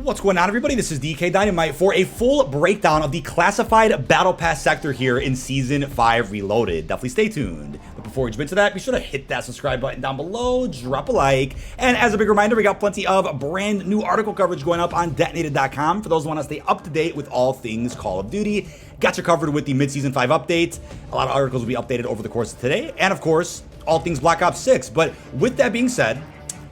What's going on, everybody? This is dkdynamite for a full breakdown of the classified battle pass sector here in season 5 reloaded. Definitely stay tuned. But before we jump into that, be sure to hit that subscribe button down below, drop a like, and as a big reminder, we got plenty of brand new article coverage going up on dkdynamite.com for those who want to stay up to date with all things Call of Duty. Got you covered with the mid-season 5 update. A lot of articles will be updated over the course of today, and of course, all things Black Ops 6. But with that being said,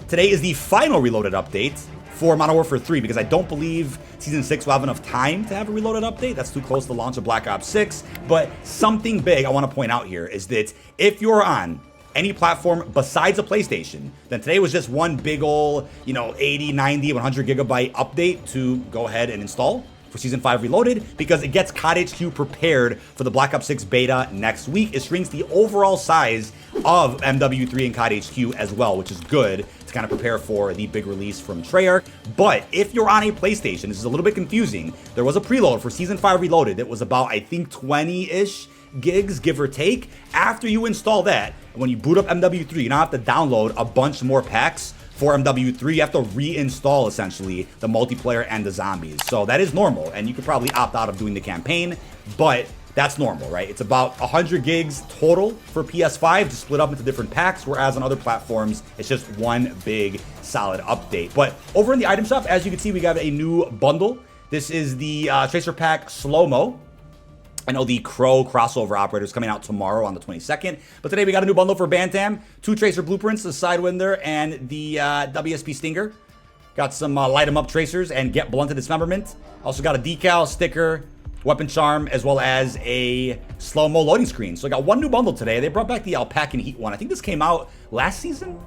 today is the final reloaded update for Modern Warfare 3, because I don't believe Season 6 will have enough time to have a reloaded update. That's too close to the launch of Black Ops 6. But something big I want to point out here is that if you're on any platform besides a PlayStation, then today was just one big ol', 80, 90, 100 gigabyte update to go ahead and install for Season 5 Reloaded, because it gets COD HQ prepared for the Black Ops 6 beta next week. It shrinks the overall size of MW3 and COD HQ as well, which is good to kind of prepare for the big release from Treyarch. But if you're on a PlayStation, this is a little bit confusing. There was a preload for Season 5 Reloaded that was about, I think, 20-ish gigs, give or take. After you install that, when you boot up MW3, you don't have to download a bunch more packs for MW3. You have to reinstall, essentially, the multiplayer and the zombies. So that is normal, and you could probably opt out of doing the campaign, but that's normal, right? It's about 100 gigs total for PS5 to split up into different packs, whereas on other platforms, it's just one big solid update. But over in the item shop, as you can see, we got a new bundle. This is the Tracer Pack Slow-Mo. I know the Crow crossover operator is coming out tomorrow on the 22nd, but today we got a new bundle for Bantam, 2 Tracer Blueprints, the Sidewinder, and the WSP Stinger. Got some Light 'em Up Tracers and Get Blunted Dismemberment. Also got a decal, sticker, weapon charm, as well as a slow-mo loading screen. So I got one new bundle today. They brought back the Alpacan Heat one. I think this came out last season,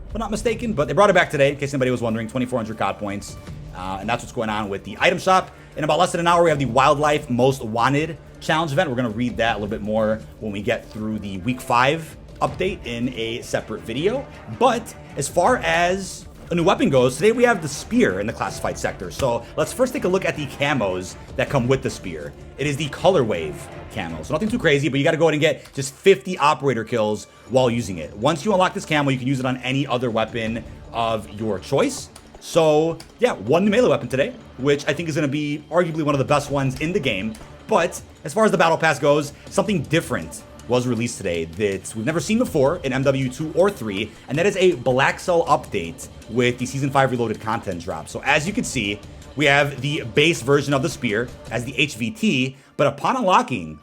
if I'm not mistaken, but they brought it back today, in case anybody was wondering. 2,400 COD points, and that's what's going on with the item shop. In about less than an hour, we have the Wildlife Most Wanted Challenge event. We're going to read that a little bit more when we get through the Week 5 update in a separate video. But as far as a new weapon goes, today we have the Spear in the classified sector. So let's first take a look at the camos that come with the Spear. It is the Color Wave camo. So nothing too crazy, but you got to go ahead and get just 50 operator kills while using it. Once you unlock this camo, you can use it on any other weapon of your choice. So yeah, one new melee weapon today, which I think is going to be arguably one of the best ones in the game. But as far as the battle pass goes, something different was released today that we've never seen before in MW2 or 3, and that is a Blackcell update with the Season 5 Reloaded content drop. So as you can see, we have the base version of the Spear as the HVT, but upon unlocking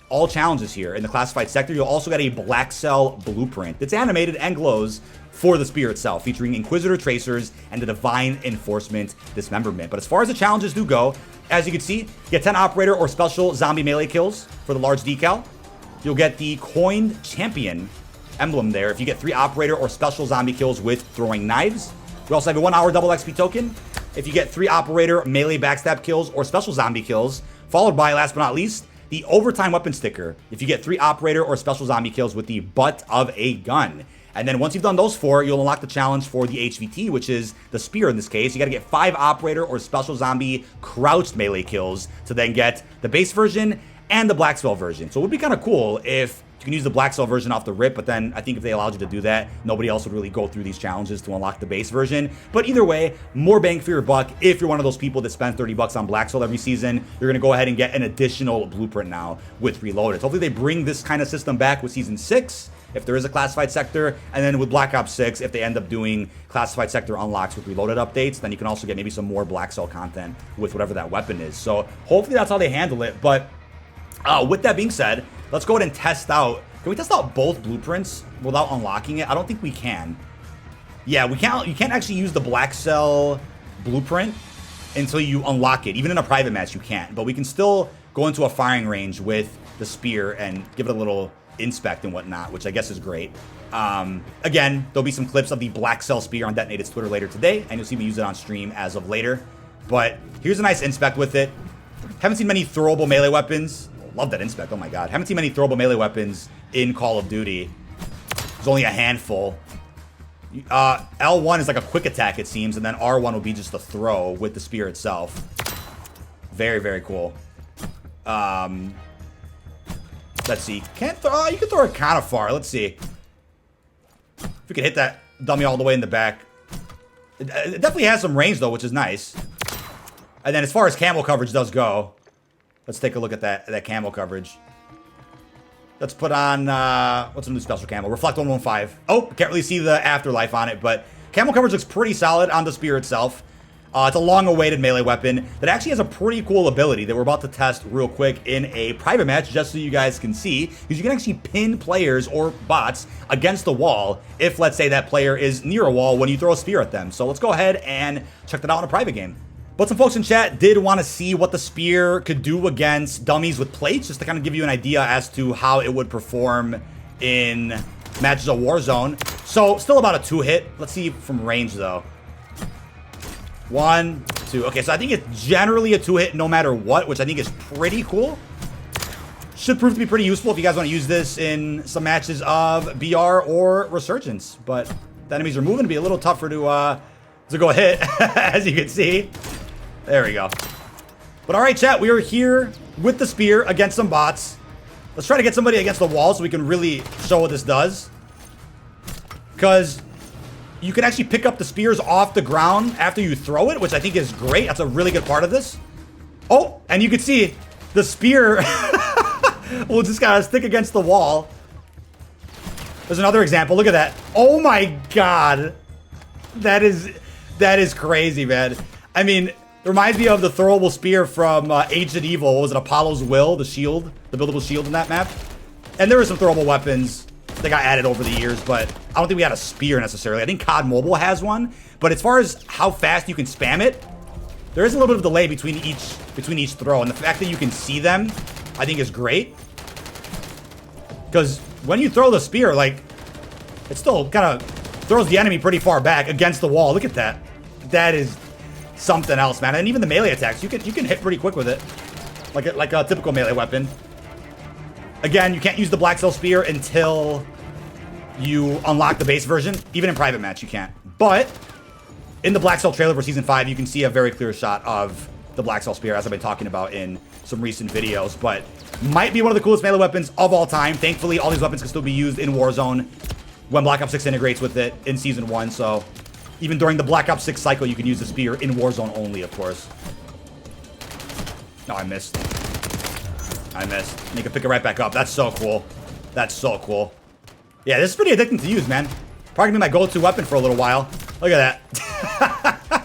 all challenges here in the classified sector, you'll also get a Blackcell blueprint that's animated and glows for the Spear itself, featuring Inquisitor Tracers and the Divine Enforcement Dismemberment. But as far as the challenges do go, as you can see, get 10 operator or special zombie melee kills for the large decal. You'll get the Coined Champion emblem there if you get 3 operator or special zombie kills with throwing knives. We also have a 1 hour double XP token if you get 3 operator melee backstab kills or special zombie kills, followed by, last but not least, the Overtime Weapon sticker if you get 3 operator or special zombie kills with the butt of a gun. And then once you've done those 4, you'll unlock the challenge for the HVT, which is the Spear in this case. You got to get 5 operator or special zombie crouched melee kills to then get the base version and the Blackcell version. So it would be kind of cool if you can use the Blackcell version off the rip, but then I think if they allowed you to do that, nobody else would really go through these challenges to unlock the base version. But either way, more bang for your buck. If you're one of those people that spend 30 bucks on Blackcell every season, you're going to go ahead and get an additional blueprint now with Reloaded. So hopefully they bring this kind of system back with Season 6, if there is a classified sector, and then with Black Ops 6, if they end up doing classified sector unlocks with Reloaded updates, then you can also get maybe some more Blackcell content with whatever that weapon is. So hopefully that's how they handle it. But with that being said, let's go ahead and test out. Can we test out both blueprints without unlocking it? I don't think we can. Yeah, we can't. You can't actually use the Blackcell blueprint until you unlock it. Even in a private match, you can't. But we can still go into a firing range with the Spear and give it a little inspect and whatnot, which I guess is great. Again, there'll be some clips of the Blackcell Spear on Detonated's Twitter later today, and you'll see me use it on stream as of later. But here's a nice inspect with it. Haven't seen many throwable melee weapons. Love that inspect, oh my god. Haven't seen many throwable melee weapons in Call of Duty. There's only a handful. L1 is like a quick attack, it seems, and then R1 will be just a throw with the Spear itself. Very, very cool. Let's see. Can't throw. You can throw it kind of far. Let's see. If we can hit that dummy all the way in the back. It definitely has some range, though, which is nice. And then as far as camo coverage does go, let's take a look at that camo coverage. Let's put on, what's a new special camo? Reflect 115. Oh, can't really see the afterlife on it, but camo coverage looks pretty solid on the spear itself. It's a long-awaited melee weapon that actually has a pretty cool ability that we're about to test real quick in a private match, just so you guys can see, because you can actually pin players or bots against the wall if, let's say, that player is near a wall when you throw a spear at them. So let's go ahead and check that out in a private game. But some folks in chat did want to see what the spear could do against dummies with plates, just to kind of give you an idea as to how it would perform in matches of Warzone. So still about a 2-hit. Let's see from range, though. 1, 2. Okay, so I think it's generally a 2-hit no matter what, which I think is pretty cool. Should prove to be pretty useful if you guys want to use this in some matches of BR or Resurgence. But the enemies are moving to be a little tougher to go hit, as you can see. There we go. But all right, chat, we are here with the spear against some bots. Let's try to get somebody against the wall so we can really show what this does. Because you can actually pick up the spears off the ground after you throw it, which I think is great. That's a really good part of this. Oh, and you can see the spear will just kind of stick against the wall. There's another example. Look at that. Oh my God. That is crazy, man. I mean, it reminds me of the throwable spear from Ancient Evil. What was it? Apollo's Will, the shield, the buildable shield in that map. And there were some throwable weapons that got added over the years, but I don't think we had a spear necessarily. I think COD Mobile has one, but as far as how fast you can spam it, there is a little bit of delay between each throw, and the fact that you can see them, I think is great. Because when you throw the spear, like, it still kind of throws the enemy pretty far back against the wall. Look at that. That is something else, man. And even the melee attacks, you can hit pretty quick with it, like a typical melee weapon. Again, you can't use the Blackcell spear until you unlock the base version. Even in private match, you can't. But in the Blackcell trailer for Season 5, you can see a very clear shot of the Blackcell spear, as I've been talking about in some recent videos. But might be one of the coolest melee weapons of all time. Thankfully, all these weapons can still be used in Warzone when Black Ops 6 integrates with it in Season 1. So even during the Black Ops 6 cycle, you can use the spear in Warzone only, of course. No, I missed. I missed. And you can pick it right back up. That's so cool. That's so cool. Yeah, this is pretty addicting to use, man. Probably gonna be my go-to weapon for a little while. Look at that.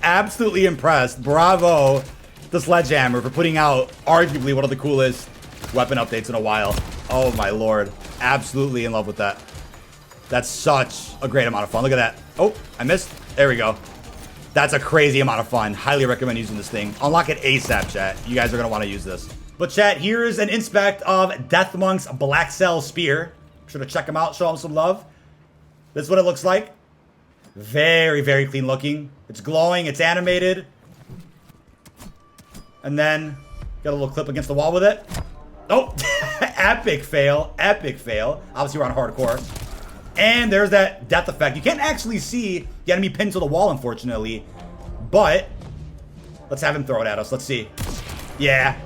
Absolutely impressed. Bravo to Sledgehammer for putting out arguably one of the coolest weapon updates in a while. Oh my lord. Absolutely in love with that. That's such a great amount of fun. Look at that. Oh, I missed. There we go. That's a crazy amount of fun. Highly recommend using this thing. Unlock it ASAP, chat. You guys are gonna want to use this. But chat, here's an inspect of Deathmonk's Blackcell spear. Be sure to check him out, show him some love. This is what it looks like. Very, very clean looking. It's glowing, it's animated. And then, got a little clip against the wall with it. Oh, epic fail, epic fail. Obviously, we're on hardcore. And there's that death effect. You can't actually see the enemy pinned to the wall, unfortunately. But, let's have him throw it at us. Let's see. Yeah.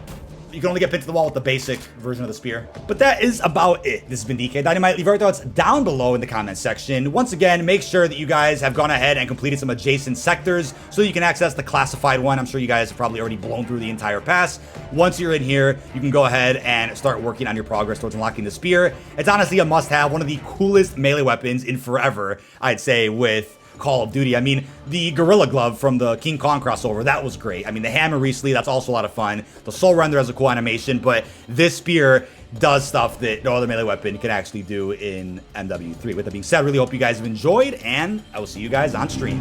You can only get pinned to the wall with the basic version of the spear. But that is about it. This has been dkdynamite. Leave your thoughts down below in the comments section. Once again, make sure that you guys have gone ahead and completed some adjacent sectors so you can access the classified one. I'm sure you guys have probably already blown through the entire pass. Once you're in here, you can go ahead and start working on your progress towards unlocking the spear. It's honestly a must-have. One of the coolest melee weapons in forever, I'd say, with Call of Duty. I mean, the Gorilla Glove from the King Kong crossover, that was great. I mean, the hammer recently, that's also a lot of fun. The Soul Render has a cool animation, but this spear does stuff that no other melee weapon can actually do in MW3. With that being said, I really hope you guys have enjoyed, and I will see you guys on stream.